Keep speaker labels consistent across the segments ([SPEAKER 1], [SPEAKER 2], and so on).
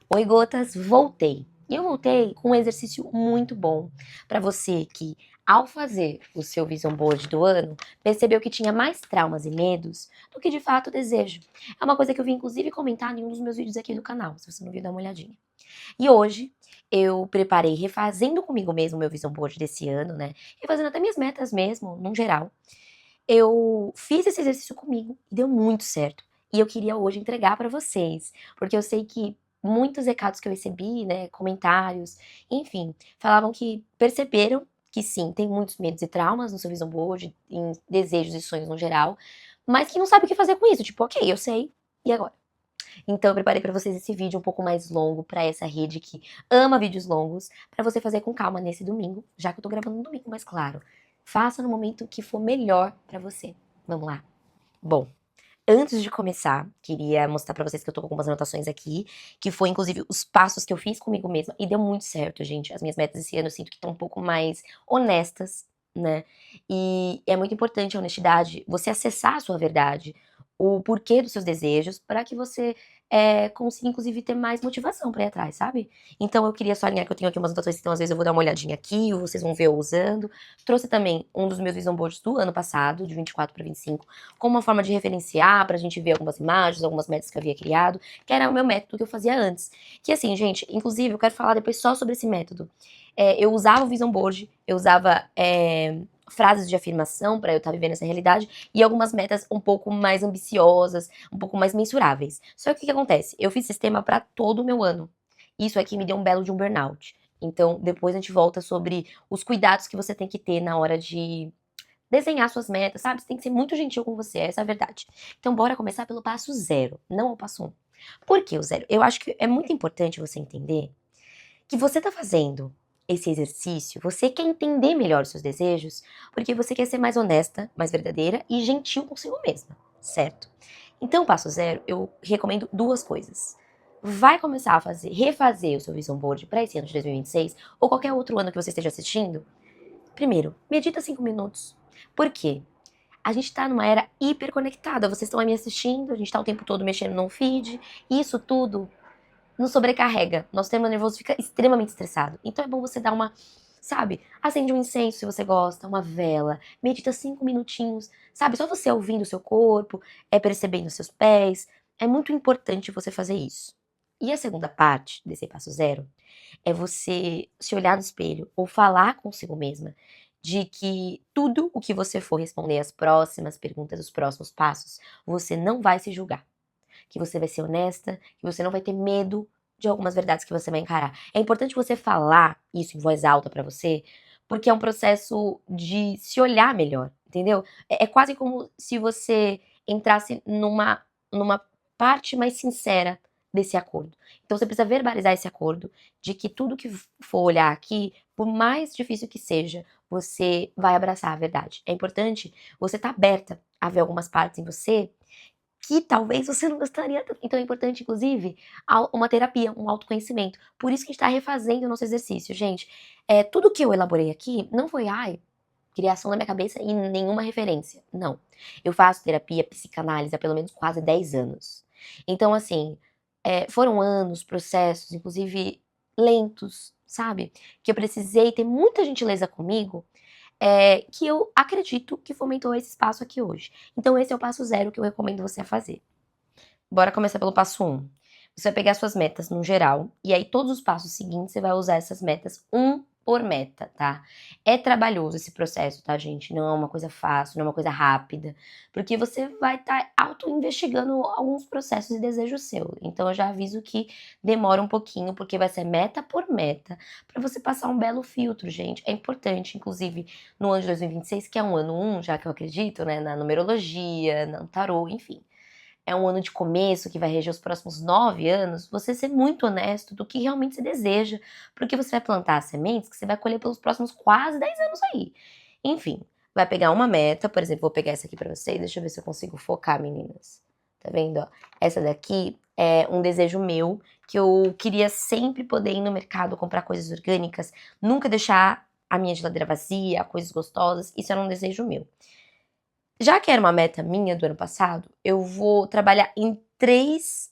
[SPEAKER 1] Oi, gotas, voltei. E eu voltei com um exercício muito bom para você que, ao fazer o seu vision board do ano, percebeu que tinha mais traumas e medos do que de fato desejo. É uma coisa que eu vi inclusive comentar em um dos meus vídeos aqui do canal, se você não viu, dá uma olhadinha. E hoje eu preparei refazendo comigo mesmo o meu vision board desse ano, né? Refazendo até minhas metas mesmo, num geral. Eu fiz esse exercício comigo e deu muito certo. E eu queria hoje entregar para vocês, porque eu sei que muitos recados que eu recebi, né, comentários, enfim, falavam que perceberam que sim, tem muitos medos e traumas no seu vision board, em desejos e sonhos no geral, mas que não sabe o que fazer com isso. Tipo, ok, eu sei, e agora? Então eu preparei para vocês esse vídeo um pouco mais longo para essa rede que ama vídeos longos, para você fazer com calma nesse domingo, já que eu tô gravando no domingo, mas claro, faça no momento que for melhor para você. Vamos lá? Bom, antes de começar, queria mostrar para vocês que eu tô com algumas anotações aqui, que foi inclusive os passos que eu fiz comigo mesma e deu muito certo, gente. As minhas metas esse ano eu sinto que estão um pouco mais honestas, né? E é muito importante a honestidade, você acessar a sua verdade, o porquê dos seus desejos, para que você consiga, inclusive, ter mais motivação pra ir atrás, sabe? Então eu queria só alinhar que eu tenho aqui umas anotações, então às vezes eu vou dar uma olhadinha aqui, ou vocês vão ver eu usando. Trouxe também um dos meus vision boards do ano passado, de 24 para 25, como uma forma de referenciar, pra gente ver algumas imagens, algumas metas que eu havia criado, que era o meu método que eu fazia antes. Que assim, gente, inclusive eu quero falar depois só sobre esse método. Eu usava o vision board, eu usava frases de afirmação para eu estar vivendo essa realidade e algumas metas um pouco mais ambiciosas, um pouco mais mensuráveis. Só que o que acontece? Eu fiz sistema para todo o meu ano. Isso aqui me deu um belo de um burnout. Então, depois a gente volta sobre os cuidados que você tem que ter na hora de desenhar suas metas, sabe? Você tem que ser muito gentil com você, essa é a verdade. Então, bora começar pelo passo zero, não o passo um. Por que o zero? Eu acho que é muito importante você entender que você tá fazendo esse exercício, você quer entender melhor os seus desejos, porque você quer ser mais honesta, mais verdadeira e gentil consigo mesma, certo? Então, o passo zero, eu recomendo duas coisas. Vai começar a refazer o seu vision board para esse ano de 2026, ou qualquer outro ano que você esteja assistindo. Primeiro, medita 5 minutos. Por quê? A gente tá numa era hiperconectada. Vocês estão aí me assistindo, a gente tá o tempo todo mexendo no feed. E isso tudo nos sobrecarrega. Nosso sistema nervoso fica extremamente estressado. Então é bom você dar uma, sabe? Acende um incenso se você gosta, uma vela. Medita 5 minutinhos, sabe? Só você ouvindo o seu corpo, percebendo os seus pés. É muito importante você fazer isso. E a segunda parte desse passo zero é você se olhar no espelho ou falar consigo mesma de que tudo o que você for responder as próximas perguntas, os próximos passos, você não vai se julgar. Que você vai ser honesta, que você não vai ter medo de algumas verdades que você vai encarar. É importante você falar isso em voz alta pra você, porque é um processo de se olhar melhor, entendeu? É quase como se você entrasse numa parte mais sincera desse acordo. Então você precisa verbalizar esse acordo de que tudo que for olhar aqui, por mais difícil que seja, você vai abraçar a verdade. É importante você estar aberta a ver algumas partes em você que talvez você não gostaria tanto. Então é importante, inclusive, uma terapia, um autoconhecimento. Por isso que a gente tá refazendo o nosso exercício, gente. Tudo que eu elaborei aqui não foi, ai, criação na minha cabeça e nenhuma referência. Não. Eu faço terapia, psicanálise há pelo menos quase 10 anos. Então, assim, foram anos, processos, inclusive lentos, sabe? Que eu precisei ter muita gentileza comigo, que eu acredito que fomentou esse espaço aqui hoje. Então esse é o passo zero que eu recomendo você fazer. Bora começar pelo passo um. Você vai pegar suas metas no geral, e aí todos os passos seguintes você vai usar essas metas um por meta, tá? É trabalhoso esse processo, tá, gente? Não é uma coisa fácil, não é uma coisa rápida, porque você vai estar auto-investigando alguns processos e desejos seus. Então eu já aviso que demora um pouquinho, porque vai ser meta por meta, pra você passar um belo filtro, gente. É importante, inclusive, no ano de 2026, que é um ano 1, já que eu acredito, né, na numerologia, no tarô, enfim, é um ano de começo que vai reger os próximos 9 anos, você ser muito honesto do que realmente você deseja, porque você vai plantar as sementes que você vai colher pelos próximos quase 10 anos aí. Enfim, vai pegar uma meta, por exemplo, vou pegar essa aqui pra vocês, deixa eu ver se eu consigo focar, meninas. Tá vendo, ó? Essa daqui é um desejo meu, que eu queria sempre poder ir no mercado comprar coisas orgânicas, nunca deixar a minha geladeira vazia, coisas gostosas, isso era um desejo meu. Já que era uma meta minha do ano passado, eu vou trabalhar em 3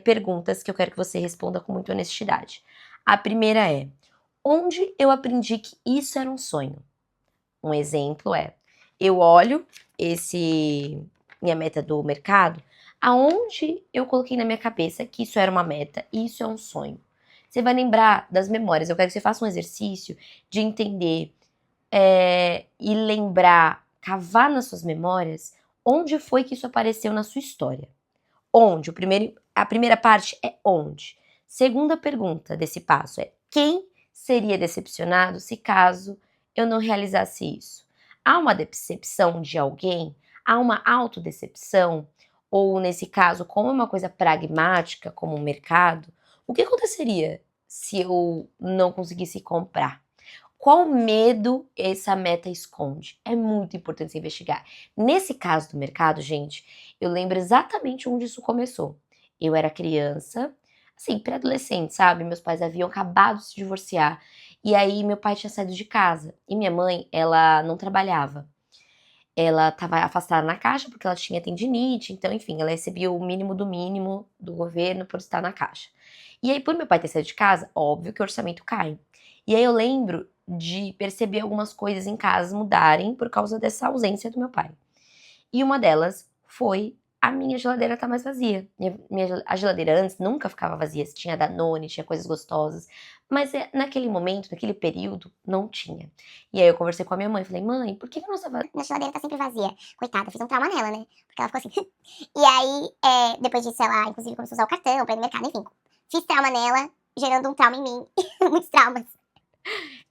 [SPEAKER 1] perguntas que eu quero que você responda com muita honestidade. A primeira é: onde eu aprendi que isso era um sonho? Um exemplo é: eu olho minha meta do mercado, aonde eu coloquei na minha cabeça que isso era uma meta e isso é um sonho. Você vai lembrar das memórias. Eu quero que você faça um exercício de entender e lembrar, cavar nas suas memórias, onde foi que isso apareceu na sua história. Onde? A primeira parte é onde. Segunda pergunta desse passo é: quem seria decepcionado se caso eu não realizasse isso? Há uma decepção de alguém? Há uma autodecepção? Ou, nesse caso, como é uma coisa pragmática, como um mercado, o que aconteceria se eu não conseguisse comprar? Qual medo essa meta esconde? É muito importante você investigar. Nesse caso do mercado, gente, eu lembro exatamente onde isso começou. Eu era criança, assim, pré-adolescente, sabe? Meus pais haviam acabado de se divorciar. E aí meu pai tinha saído de casa. E minha mãe, ela não trabalhava. Ela estava afastada na caixa porque ela tinha tendinite, então, enfim, ela recebia o mínimo do mínimo do governo por estar na caixa. E aí, por meu pai ter saído de casa, óbvio que o orçamento cai. E aí eu lembro de perceber algumas coisas em casa mudarem por causa dessa ausência do meu pai. E uma delas foi a minha geladeira tá mais vazia. A geladeira antes nunca ficava vazia, tinha Danone, tinha coisas gostosas, mas naquele momento, naquele período, não tinha. E aí eu conversei com a minha mãe, falei: mãe, por que que a nossa
[SPEAKER 2] geladeira tá sempre vazia. Coitada, fiz um trauma nela, né? Porque ela ficou assim. E aí, depois disso, ela, inclusive, começou a usar o cartão pra ir no mercado, enfim. Fiz trauma nela, gerando um trauma em mim. Muitos traumas.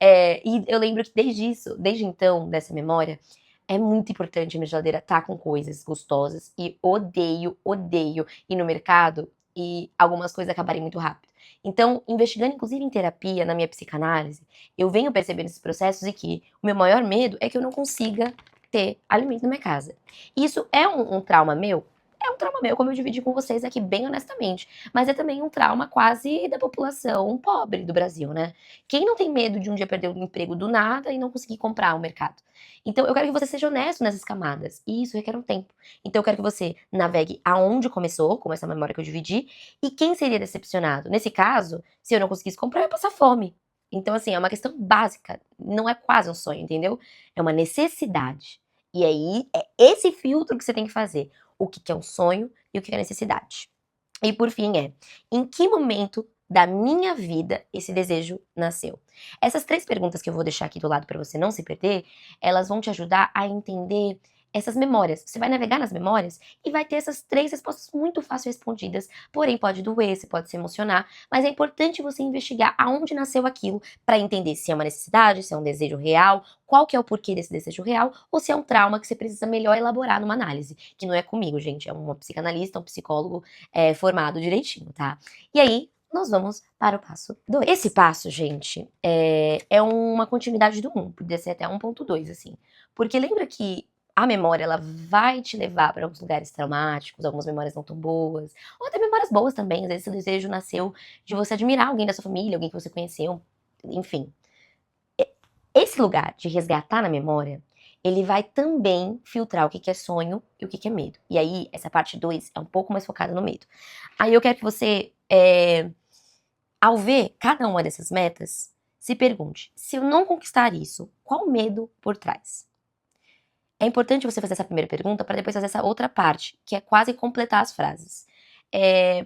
[SPEAKER 1] E eu lembro que desde então, dessa memória, é muito importante a minha geladeira estar com coisas gostosas e odeio ir no mercado e algumas coisas acabarem muito rápido. Então, investigando inclusive em terapia, na minha psicanálise, eu venho percebendo esses processos e que o meu maior medo é que eu não consiga ter alimento na minha casa. Isso é um trauma meu? É um trauma meu, como eu dividi com vocês aqui bem honestamente, mas é também um trauma quase da população pobre do Brasil, né? Quem não tem medo de um dia perder o emprego do nada e não conseguir comprar o mercado? Então, eu quero que você seja honesto nessas camadas. E isso requer um tempo. Então, eu quero que você navegue aonde começou, como essa memória que eu dividi, e quem seria decepcionado. Nesse caso, se eu não conseguisse comprar, eu ia passar fome. Então, assim, é uma questão básica. Não é quase um sonho, entendeu? É uma necessidade. E aí, é esse filtro que você tem que fazer. O que é um sonho e o que é necessidade. E por fim em que momento da minha vida esse desejo nasceu? Essas 3 perguntas que eu vou deixar aqui do lado para você não se perder, elas vão te ajudar a entender essas memórias. Você vai navegar nas memórias e vai ter essas 3 respostas muito fácil respondidas, porém pode doer, você pode se emocionar, mas é importante você investigar aonde nasceu aquilo para entender se é uma necessidade, se é um desejo real, qual que é o porquê desse desejo real, ou se é um trauma que você precisa melhor elaborar numa análise, que não é comigo, gente, é uma psicanalista, um psicólogo formado direitinho, tá? E aí, nós vamos para o passo 2. Esse passo, gente, é uma continuidade do 1, podia ser até 1.2, assim. Porque lembra que a memória, ela vai te levar para alguns lugares traumáticos, algumas memórias não tão boas, ou até memórias boas também. Às vezes, o desejo nasceu de você admirar alguém da sua família, alguém que você conheceu, enfim. Esse lugar de resgatar na memória, ele vai também filtrar o que é sonho e o que é medo. E aí, essa parte 2 é um pouco mais focada no medo. Aí eu quero que você, ao ver cada uma dessas metas, se pergunte: se eu não conquistar isso, qual o medo por trás? É importante você fazer essa primeira pergunta para depois fazer essa outra parte, que é quase completar as frases.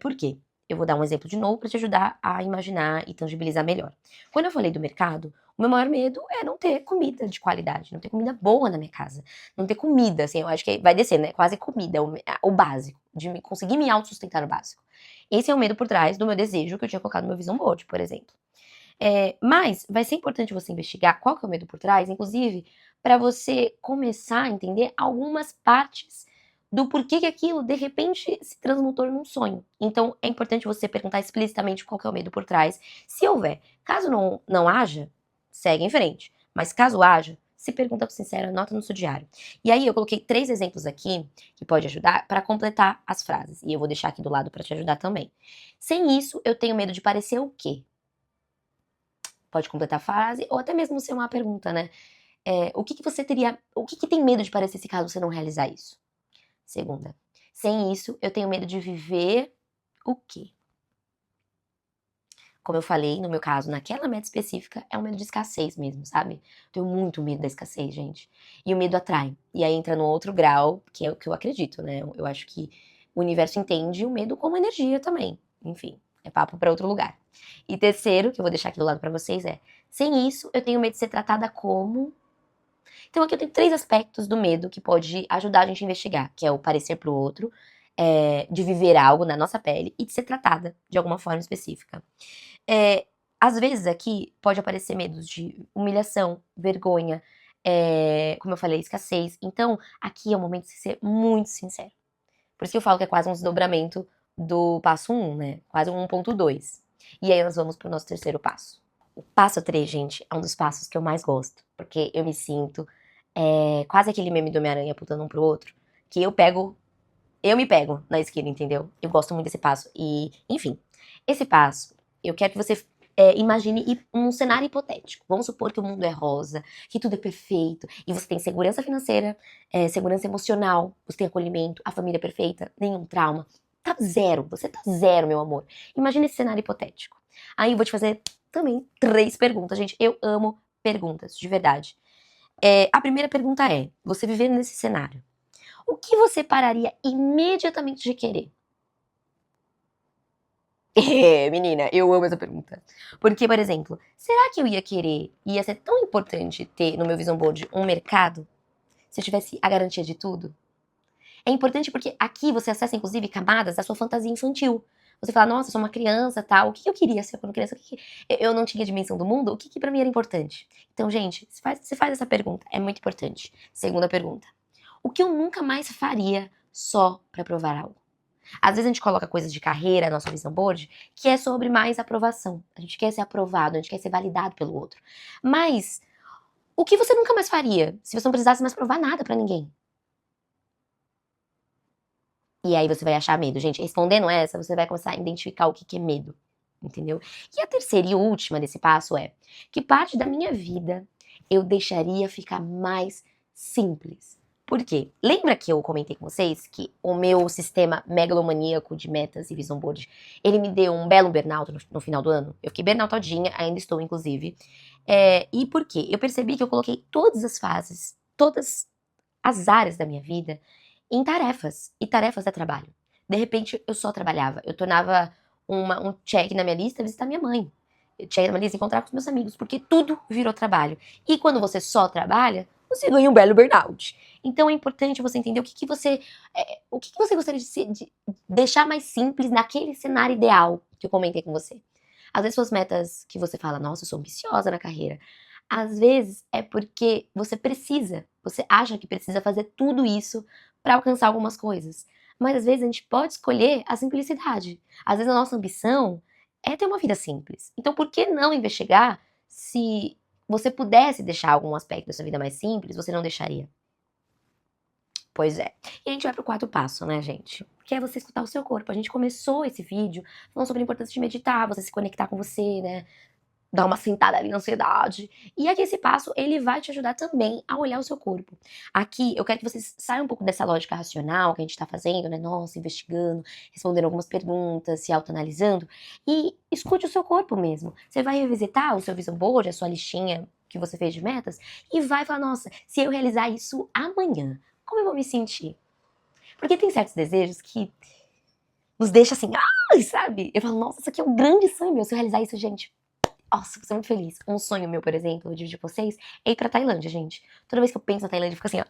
[SPEAKER 1] Por quê? Eu vou dar um exemplo de novo para te ajudar a imaginar e tangibilizar melhor. Quando eu falei do mercado, o meu maior medo é não ter comida de qualidade, não ter comida boa na minha casa. Não ter comida, assim, eu acho que vai descer, né? Quase comida, o básico, de conseguir me autossustentar no básico. Esse é o medo por trás do meu desejo que eu tinha colocado no meu vision board, por exemplo. Mas vai ser importante você investigar qual que é o medo por trás, inclusive para você começar a entender algumas partes do porquê que aquilo de repente se transmutou num sonho. Então é importante você perguntar explicitamente qual que é o medo por trás. Se houver, caso não haja, segue em frente. Mas caso haja, se pergunta com sincera, anota no seu diário. E aí eu coloquei 3 exemplos aqui que pode ajudar para completar as frases. E eu vou deixar aqui do lado para te ajudar também. Sem isso, eu tenho medo de parecer o quê? Pode completar a frase, ou até mesmo ser uma pergunta, né? O que você teria. O que tem medo de parecer se caso você não realizar isso? Segunda. Sem isso, eu tenho medo de viver o quê? Como eu falei, no meu caso, naquela meta específica, é um medo de escassez mesmo, sabe? Tenho muito medo da escassez, gente. E o medo atrai. E aí entra no outro grau, que é o que eu acredito, né? Eu acho que o universo entende o medo como energia também. Enfim, é papo pra outro lugar. E terceiro, que eu vou deixar aqui do lado pra vocês, é: sem isso, eu tenho medo de ser tratada como. Então aqui eu tenho 3 aspectos do medo que pode ajudar a gente a investigar, que é o parecer pro outro, de viver algo na nossa pele e de ser tratada de alguma forma específica. Às vezes aqui pode aparecer medos de humilhação, vergonha, como eu falei, escassez. Então, aqui é o momento de ser muito sincero. Por isso que eu falo que é quase um desdobramento do passo 1, né? Quase um 1.2. E aí nós vamos pro nosso terceiro passo. O passo 3, gente, é um dos passos que eu mais gosto. Porque eu me sinto quase aquele meme do Homem-Aranha apontando um pro outro. Que eu me pego na esquina, entendeu? Eu gosto muito desse passo. E, enfim, esse passo, eu quero que você imagine um cenário hipotético. Vamos supor que o mundo é rosa, que tudo é perfeito, e você tem segurança financeira, segurança emocional, você tem acolhimento, a família é perfeita, nenhum trauma. Tá zero, você tá zero, meu amor. Imagina esse cenário hipotético. Aí eu vou te fazer também 3 perguntas, gente. Eu amo perguntas, de verdade. A primeira pergunta é: você vivendo nesse cenário, o que você pararia imediatamente de querer? Menina, eu amo essa pergunta. Porque, por exemplo, será que eu ia ser tão importante ter no meu vision board um mercado se eu tivesse a garantia de tudo? É importante porque aqui você acessa, inclusive, camadas da sua fantasia infantil. Você fala, nossa, eu sou uma criança, tal. O que eu queria ser quando criança? Eu não tinha dimensão do mundo? O que pra mim era importante? Então, gente, se faz essa pergunta. É muito importante. Segunda pergunta. O que eu nunca mais faria só pra provar algo? Às vezes a gente coloca coisas de carreira, nossa vision board, que é sobre mais aprovação. A gente quer ser aprovado, a gente quer ser validado pelo outro. Mas o que você nunca mais faria se você não precisasse mais provar nada pra ninguém? E aí você vai achar medo. Gente, respondendo essa, você vai começar a identificar o que é medo. Entendeu? E a terceira e última desse passo é: que parte da minha vida eu deixaria ficar mais simples? Por quê? Lembra que eu comentei com vocês que o meu sistema megalomaníaco de metas e vision board, ele me deu um belo burnout no final do ano? Eu fiquei burnoutadinha, ainda estou, inclusive. E por quê? Eu percebi que eu coloquei todas as fases, todas as áreas da minha vida em tarefas. E tarefas é trabalho. De repente, eu só trabalhava. Eu tornava um check na minha lista visitar minha mãe. Check na minha lista encontrar com os meus amigos. Porque tudo virou trabalho. E quando você só trabalha, você ganha um belo burnout. Então é importante você entender o que você gostaria de deixar mais simples naquele cenário ideal que eu comentei com você. Às vezes suas metas que você fala, nossa, eu sou ambiciosa na carreira. Às vezes é porque você acha que precisa fazer tudo isso para alcançar algumas coisas. Mas às vezes a gente pode escolher a simplicidade. Às vezes a nossa ambição é ter uma vida simples. Então por que não investigar se você pudesse deixar algum aspecto da sua vida mais simples, você não deixaria? Pois é. E a gente vai pro quarto passo, né, gente? Que é você escutar o seu corpo. A gente começou esse vídeo falando sobre a importância de meditar, você se conectar com você, né? Dar uma sentada ali na ansiedade. E aqui esse passo, ele vai te ajudar também a olhar o seu corpo. Aqui, eu quero que vocês saiam um pouco dessa lógica racional que a gente tá fazendo, né? Nossa, investigando, respondendo algumas perguntas, se autoanalisando. E escute o seu corpo mesmo. Você vai revisitar o seu vision board, a sua listinha que você fez de metas, e vai falar, nossa, se eu realizar isso amanhã, como eu vou me sentir? Porque tem certos desejos que nos deixa assim, sabe? Eu falo, nossa, isso aqui é um grande sonho meu. Se eu realizar isso, gente, nossa, vou ser muito feliz. Um sonho meu, por exemplo, eu dividir com vocês, é ir pra Tailândia, gente. Toda vez que eu penso na Tailândia, eu fico assim, ó.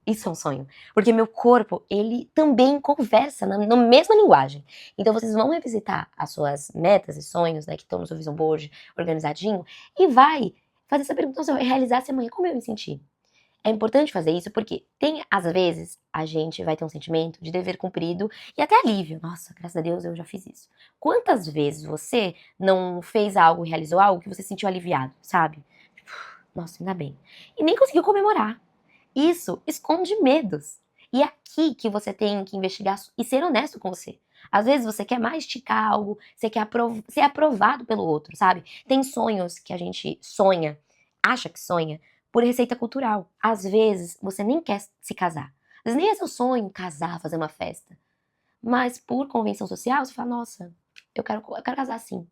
[SPEAKER 1] Isso é um sonho. Porque meu corpo, ele também conversa na mesma linguagem. Então vocês vão revisitar as suas metas e sonhos, né, que estão no seu vision board organizadinho, e vai fazer essa pergunta, se eu realizasse amanhã, como eu me sentir? É importante fazer isso porque às vezes, a gente vai ter um sentimento de dever cumprido e até alívio. Nossa, graças a Deus eu já fiz isso. Quantas vezes você não fez algo e realizou algo que você se sentiu aliviado, sabe? Nossa, ainda bem. E nem conseguiu comemorar. Isso esconde medos. E é aqui que você tem que investigar e ser honesto com você. Às vezes você quer masticar algo, você quer ser aprovado pelo outro, sabe? Tem sonhos que a gente sonha, acha que sonha, por receita cultural. Às vezes você nem quer se casar. Às vezes nem é seu sonho casar, fazer uma festa. Mas por convenção social, você fala, nossa, eu quero casar assim.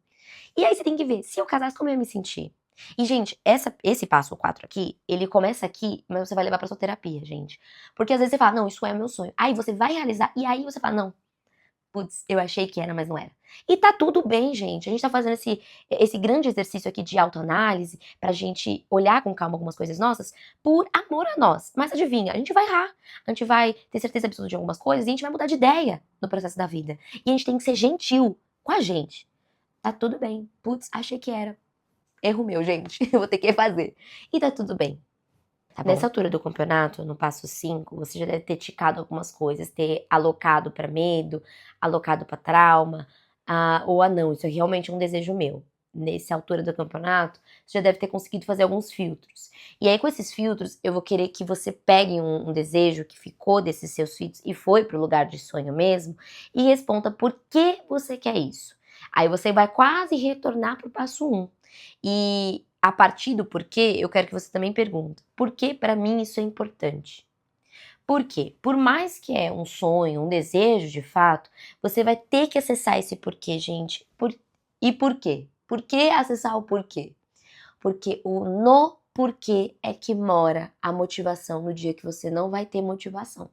[SPEAKER 1] E aí você tem que ver, se eu casasse, como eu ia me sentir? E, gente, esse passo 4 aqui, ele começa aqui, mas você vai levar pra sua terapia, gente. Porque às vezes você fala, não, isso é meu sonho. Aí você vai realizar, e aí você fala, não, putz, eu achei que era, mas não era. E tá tudo bem, gente. A gente tá fazendo esse grande exercício aqui de autoanálise pra gente olhar com calma algumas coisas nossas por amor a nós. Mas adivinha, a gente vai errar. A gente vai ter certeza absoluta de algumas coisas e a gente vai mudar de ideia no processo da vida. E a gente tem que ser gentil com a gente. Tá tudo bem. Putz, achei que era. Erro meu, gente. Eu vou ter que refazer. E tá tudo bem. Tá bom? Nessa altura do campeonato, no passo 5, você já deve ter ticado algumas coisas, ter alocado pra medo, alocado pra trauma, ou não, isso é realmente um desejo meu. Nessa altura do campeonato, você já deve ter conseguido fazer alguns filtros. E aí, com esses filtros, eu vou querer que você pegue um desejo que ficou desses seus filtros e foi pro lugar de sonho mesmo, e responda por que você quer isso. Aí você vai quase retornar pro passo 1. E a partir do porquê, eu quero que você também pergunte, por que pra mim isso é importante? Por quê? Por mais que é um sonho, um desejo de fato, você vai ter que acessar esse porquê, gente. E por quê? Por que acessar o porquê? Porque no porquê é que mora a motivação no dia que você não vai ter motivação.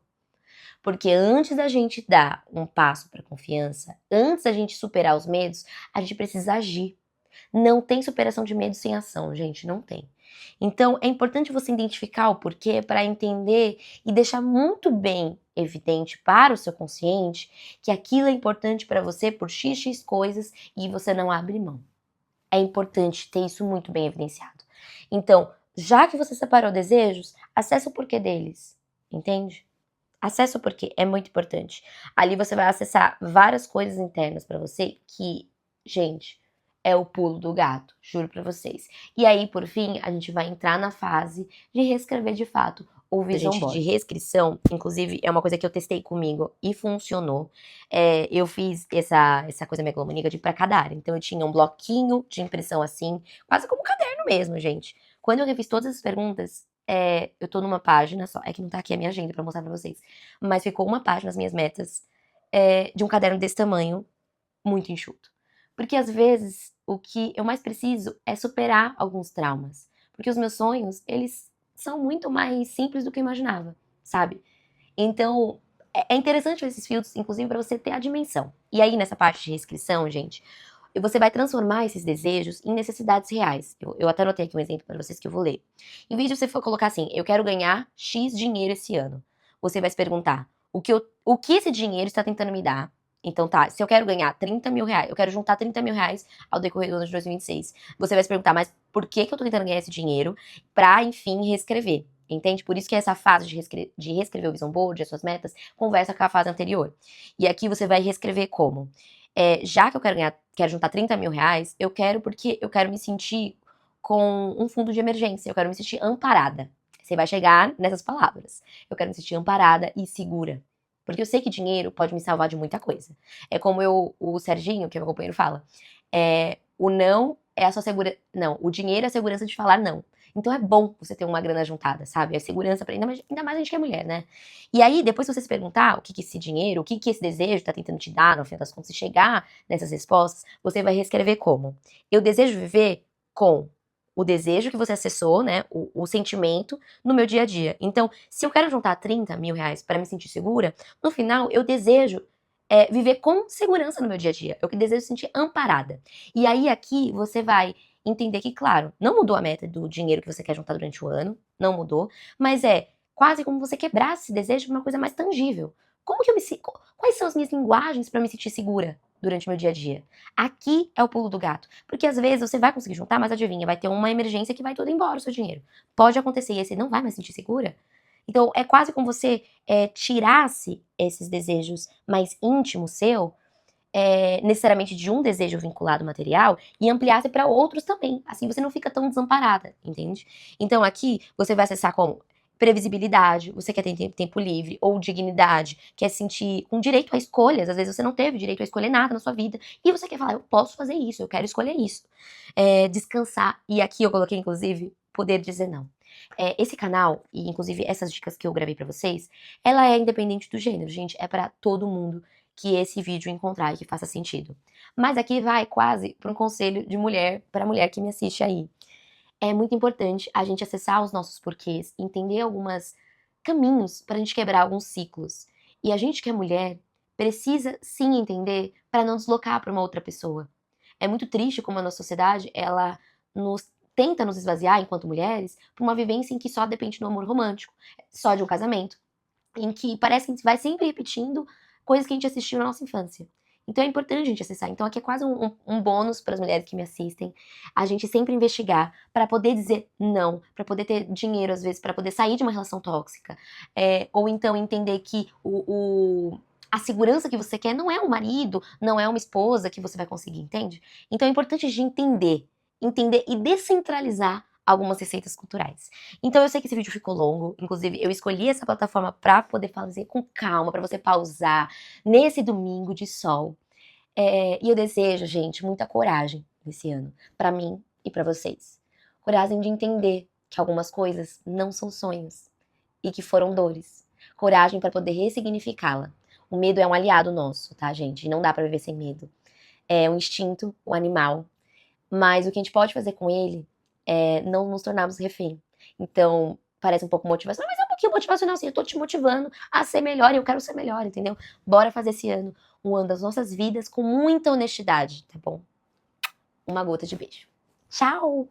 [SPEAKER 1] Porque antes da gente dar um passo para confiança, antes da gente superar os medos, a gente precisa agir. Não tem superação de medo sem ação, gente, não tem. Então, é importante você identificar o porquê para entender e deixar muito bem evidente para o seu consciente que aquilo é importante para você por x coisas e você não abre mão. É importante ter isso muito bem evidenciado. Então, já que você separou desejos, acessa o porquê deles, entende? Acessa o porquê, é muito importante. Ali você vai acessar várias coisas internas para você que, gente, é o pulo do gato, juro pra vocês. E aí, por fim, a gente vai entrar na fase de reescrever de fato o vision board. De reescrição, inclusive, é uma coisa que eu testei comigo e funcionou. Eu fiz essa coisa megalomaníaca de ir pra cada área. Então, eu tinha um bloquinho de impressão assim, quase como um caderno mesmo, gente. Quando eu refiz todas as perguntas, eu tô numa página só. É que não tá aqui a minha agenda pra mostrar pra vocês. Mas ficou uma página, as minhas metas, de um caderno desse tamanho, muito enxuto. Porque às vezes o que eu mais preciso é superar alguns traumas. Porque os meus sonhos, eles são muito mais simples do que eu imaginava, sabe? Então, é interessante esses filtros, inclusive, para você ter a dimensão. E aí, nessa parte de reescrição, gente, você vai transformar esses desejos em necessidades reais. Eu até anotei aqui um exemplo para vocês que eu vou ler. Em vez de você for colocar assim, eu quero ganhar X dinheiro esse ano, você vai se perguntar, o que esse dinheiro está tentando me dar? Então tá, se eu quero ganhar 30 mil reais, eu quero juntar 30 mil reais ao decorrer do ano de 2026. Você vai se perguntar, mas por que eu tô tentando ganhar esse dinheiro? Pra, enfim, reescrever. Entende? Por isso que essa fase de reescrever o Vision Board, as suas metas, conversa com a fase anterior. E aqui você vai reescrever como? Já que eu quero juntar 30 mil reais, eu quero porque eu quero me sentir com um fundo de emergência, eu quero me sentir amparada. Você vai chegar nessas palavras. Eu quero me sentir amparada e segura. Porque eu sei que dinheiro pode me salvar de muita coisa. É como o Serginho, que é meu companheiro, fala. O não é a sua segurança. Não, o dinheiro é a segurança de falar não. Então é bom você ter uma grana juntada, sabe? É segurança pra. Ainda mais a gente que é mulher, né? E aí, depois você se perguntar o que esse dinheiro, o que esse desejo tá tentando te dar, no fim das contas, se chegar nessas respostas, você vai reescrever como? Eu desejo viver com o desejo que você acessou, né? O sentimento no meu dia a dia. Então, se eu quero juntar 30 mil reais para me sentir segura, no final eu desejo viver com segurança no meu dia a dia. Eu desejo sentir amparada. E aí aqui você vai entender que, claro, não mudou a meta do dinheiro que você quer juntar durante o ano, não mudou, mas é quase como você quebrar esse desejo para uma coisa mais tangível. Como que eu me sinto? Quais são as minhas linguagens para me sentir segura durante o meu dia a dia? Aqui é o pulo do gato. Porque às vezes você vai conseguir juntar, mas adivinha, vai ter uma emergência que vai todo embora o seu dinheiro. Pode acontecer e aí você não vai mais se sentir segura. Então é quase como você tirasse esses desejos mais íntimos seu, necessariamente de um desejo vinculado ao material, e ampliasse para outros também. Assim você não fica tão desamparada, entende? Então aqui você vai acessar como previsibilidade, você quer ter tempo livre, ou dignidade, quer se sentir com direito a escolhas, às vezes você não teve direito a escolher nada na sua vida, e você quer falar, eu posso fazer isso, eu quero escolher isso. Descansar, e aqui eu coloquei inclusive, poder dizer não. Esse canal, e inclusive essas dicas que eu gravei pra vocês, ela é independente do gênero, gente, é pra todo mundo que esse vídeo encontrar e que faça sentido. Mas aqui vai quase para um conselho de mulher, para a mulher que me assiste aí. É muito importante a gente acessar os nossos porquês, entender alguns caminhos para a gente quebrar alguns ciclos. E a gente que é mulher precisa sim entender para não deslocar para uma outra pessoa. É muito triste como a nossa sociedade, ela tenta nos esvaziar enquanto mulheres para uma vivência em que só depende do amor romântico, só de um casamento, em que parece que a gente vai sempre repetindo coisas que a gente assistiu na nossa infância. Então é importante a gente acessar. Então aqui é quase um bônus para as mulheres que me assistem, a gente sempre investigar para poder dizer não, para poder ter dinheiro às vezes, para poder sair de uma relação tóxica, ou então entender que a segurança que você quer não é um marido, não é uma esposa que você vai conseguir, entende? Então é importante a gente entender e descentralizar algumas receitas culturais. Então eu sei que esse vídeo ficou longo, inclusive eu escolhi essa plataforma para poder fazer com calma, para você pausar nesse domingo de sol. E eu desejo, gente, muita coragem nesse ano, para mim e para vocês. Coragem de entender que algumas coisas não são sonhos e que foram dores. Coragem para poder ressignificá-la. O medo é um aliado nosso, tá, gente? E não dá para viver sem medo. É um instinto, um animal. Mas o que a gente pode fazer com ele é não nos tornarmos refém. Então, parece um pouco motivacional, mas é um pouquinho motivacional, sim. Eu tô te motivando a ser melhor e eu quero ser melhor, entendeu? Bora fazer esse ano um ano das nossas vidas com muita honestidade, tá bom? Uma gota de beijo. Tchau!